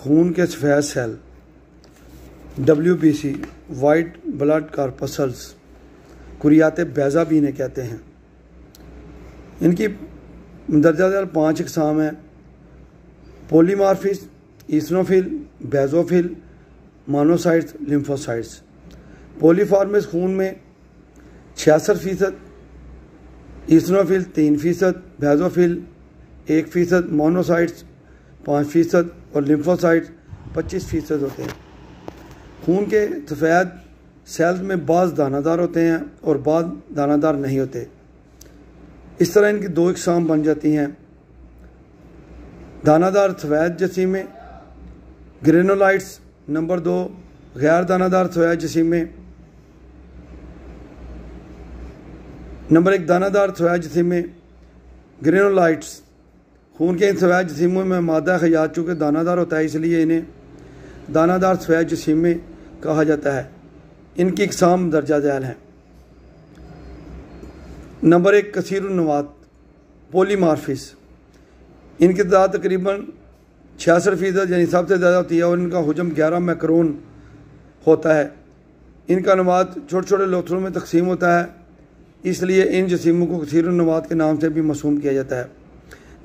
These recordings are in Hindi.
खून के सफ़ेद cell WBC white blood corpuscles कुरियात बैज़ा भी इन्हें कहते हैं। इनकी दर्जा 5 इकसाम है: polymorphs, eosinophil, basophil, monocytes, lymphocytes. Polymorphs खून में 66%, ईसनोफिल 3%, बेजोफिल 1%, मोनोसाइट्स 5% और लिम्फोसाइट्स 25% होते हैं। खून के सफ़ेद सेल्स में बाज़ दानादार होते हैं और बाज़ दानादार नहीं होते। इस तरह इनकी 2 इकसाम बन जाती हैं: दानादार सफ़ेद जसीमें, ग्रेनुलाइट्स। नंबर 2, गैर दानादार सफ़ेद जसीमें। नंबर 1, दानादार सफ़ेद जसीमें, ग्रेनुलाइट्स। खून के इन सफ़ेद जसीमों में मादा खयात चूँकि दानादार होता है इसलिए इन्हें दानादार सफ़ेद जसीमें कहा जाता है। इनकी इकसाम दर्जा ज़ैल हैं। नंबर 1, कसीरुन्नवात पोलीमार्फिस। इनकी तादाद तकरीबन 66% यानी सबसे ज़्यादा होती है और इनका हुजम 11 मैक्रोन होता है। इनका नवात छोटे छोटे लोथरों में तकसीम होता है, इसलिए इन जसीमों को कसीरुन्नवात के नाम से भी मसूम किया जाता है।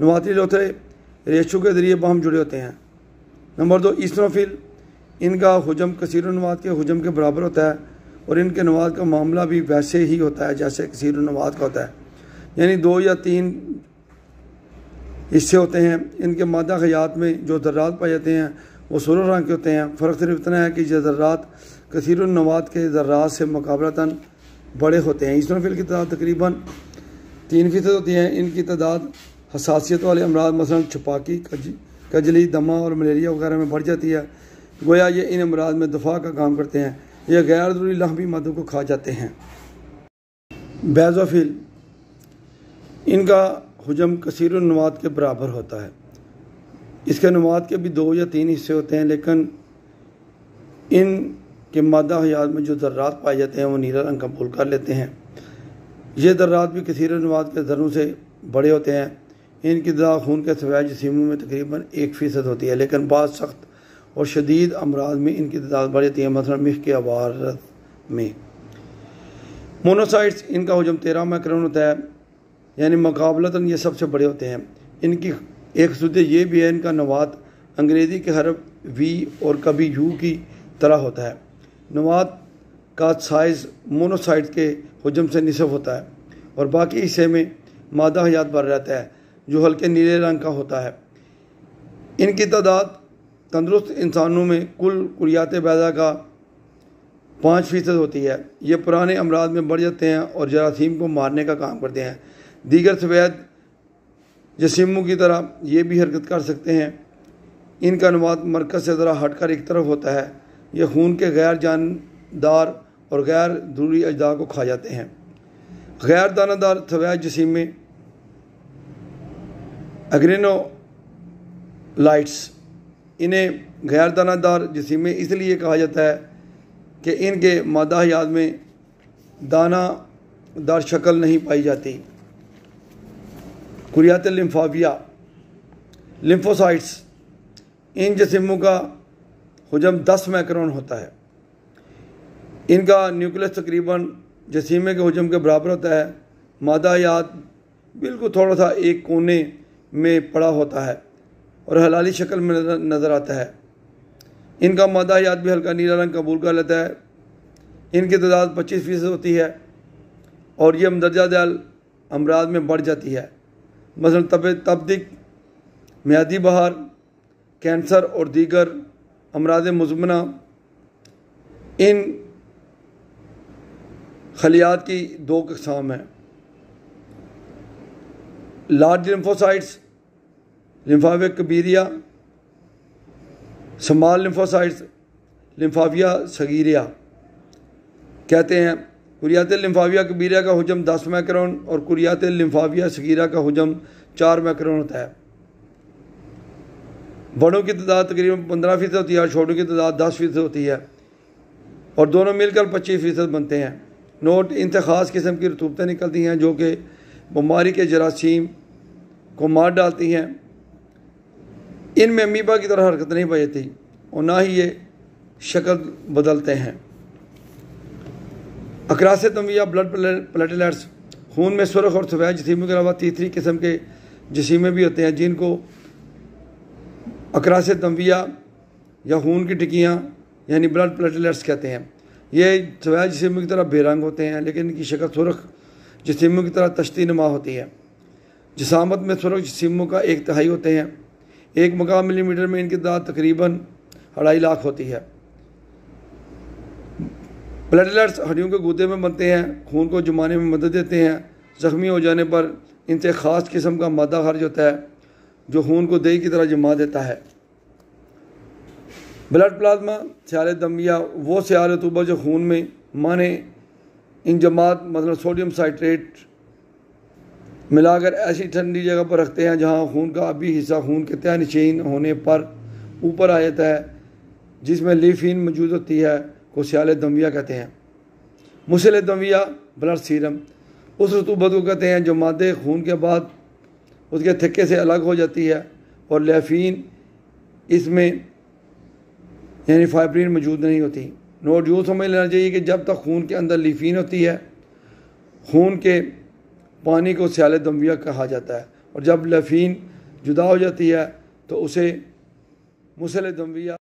नवाती लोथरे रेशों के ज़रिए बाहम जुड़े होते हैं। नंबर 2, ईसनोफिल। इनका हुजम कसीरुन्नवात के हुजम के बराबर होता है और इनके नवात का मामला भी वैसे ही होता है जैसे कसीरुन्नवात का होता है, यानी 2 या 3 हिस्से होते हैं। इनके मादा खयात में जो ज़र्रात पाए जाते हैं वो सुर्ख रंग के होते हैं। फ़र्क सिर्फ इतना है कि ये ज़र्रात कसीरुन्नवात के ज़र्रात से मुकाबलतन बड़े होते हैं। ईसनोफिल की तादाद तकरीबन 3% होती है। इनकी तादाद हसासियत वाले अमराज मसलन छपाकी, कजली, दमा और मलेरिया वगैरह में बढ़ जाती है। गोया ये इन अमराज में दफा का काम करते हैं। ये गैर ज़रूरी लहमी मादों को खा जाते हैं। बेजोफिल। इनका हुजम कसीरुन्नवात के बराबर होता है। इसके नवात के भी 2 या 3 हिस्से होते हैं, लेकिन इन के मादा हयात में जो ज़र्रात पाए जाते हैं वो नीला रंग कबूल कर लेते हैं। ये ज़र्रात भी कसीरुन्नवात के ज़र्रों से बड़े होते हैं। इनकी तादाद खून के सफ़ेद जसीमों में तकरीबन 1% होती है, लेकिन बाद सख्त और शदीद अमराज में इनकी तादाद बढ़ जाती है, मसलन मिख के अवारत में। मोनोसाइट्स। इनका हुजम 13 मैक्रोन होता है, यानी मुकाबलतन ये सबसे बड़े होते हैं। इनकी एक खसूसियत ये भी है, इनका नवात अंग्रेज़ी के हरफ V और कभी U की तरह होता है। नवात का साइज़ मोनोसाइट्स के हुजम से निसफ होता है और बाकी हिस्से में मादा हयात भर रहता है जो हल्के नीले रंग का होता है। इनकी तादाद तंदुरुस्त इंसानों में कुल कुरियात बैज़ा का 5% होती है। ये पुराने अमराज में बढ़ जाते हैं और जरासीम को मारने का काम करते हैं। दीगर सफ़ेद जसीमों की तरह ये भी हरकत कर सकते हैं। इनका नवात मरकज़ से ज़रा हटकर एक तरफ होता है। ये खून के गैर जानदार और गैर ज़रूरी अज्जा को खा जाते हैं। गैर दानादार सफ़ेद जसीमें ग्रेनुलाइट्स। इन्हें गैर दानादार जसीमें इसलिए कहा जाता है कि इनके मादा हयात में दानादार शक्ल नहीं पाई जाती। कुरियात लिम्फाविया। लिम्फोसाइट्स। इन जसीमों का हुजम 10 मैक्रोन होता है। इनका न्यूक्लियस तकरीबन जसीमे के हुजम के बराबर होता है। मादा हयात बिल्कुल थोड़ा सा एक कोने में पड़ा होता है और हलाली शक्ल में नज़र आता है। इनका मादा हयात भी हल्का नीला रंग कबूल कर लेता है। इनकी तादाद 25% होती है और ये मंदरजा ज़ैल अमराज में बढ़ जाती है, मसलन तबदिक, म्यादी बहार, कैंसर और दीगर अमराज मुज़मना। इन खलियात की 2 अक़साम हैं: लार्ज लिम्फोसाइट्स, लिम्फाविया कबीरिया, स्मॉल लिम्फोसाइट्स, लिम्फाविया सगीरिया कहते हैं। कुरियात लिम्फाविया कबीरिया का हुजम 10 मैक्रोन और कुरियात लिम्फाविया सगीरा का हुजम 4 मैक्रोन होता है। बड़ों की तादाद तकरीबन 15% होती है और छोटों की तादाद 10% होती है और दोनों मिलकर 25% बनते हैं। नोट: इनसे ख़ास किस्म की रतूबतें निकलती हैं जो कि बीमारी के जरासीम को मार डालती हैं। इनमें अमीबा की तरह हरकत नहीं पाई जाती और ना ही ये शक्ल बदलते हैं। अकरास तंविया ब्लड प्लेटलेट्स खून में सुरख और सफ़ेद जसीमों के अलावा तीसरी किस्म के जसीमें भी होते हैं जिनको अकरास तंविया या खून की टिक्कियाँ यानी ब्लड प्लेटलेट्स कहते हैं। ये सफ़ेद जसीमों की तरह बेरंग होते हैं लेकिन इनकी शक्ल सुरख जसीमों की तरह तश्ती नुमा होती है। जिसामत में सुरख जसीमों का 1/3 होते हैं। 1 मकाम मिलीमीटर में इनकी तादाद तकरीबन 2.5 लाख होती है। प्लेटलेट्स हड्डियों के गुदे में बनते हैं, खून को जमाने में मदद देते हैं। ज़ख्मी हो जाने पर इनसे ख़ास किस्म का मादा खारिज होता है जो खून को दही की तरह जमा देता है। ब्लड प्लाज्मा सियाल दमिया वो सियाल रतूबा जो खून में माने इंजमात मतलब सोडियम साइट्रेट मिलाकर ऐसी ठंडी जगह पर रखते हैं जहां खून का आबी हिस्सा खून के तय नशीन होने पर ऊपर आ जाता है, जिसमें लीफिन मौजूद होती है को सियाल दमिया कहते हैं। मुसल दमिया ब्लड सीरम उस रतूबत को कहते हैं जो मादे खून के बाद उसके थक्के से अलग हो जाती है और लेफिन इसमें यानी फाइब्रिन मौजूद नहीं होती। नोट यूँ समझ लेना चाहिए कि जब तक खून के अंदर लीफिन होती है खून के पानी को सियाल दमिया कहा जाता है और जब लेफिन जुदा हो जाती है तो उसे मुसल दमिया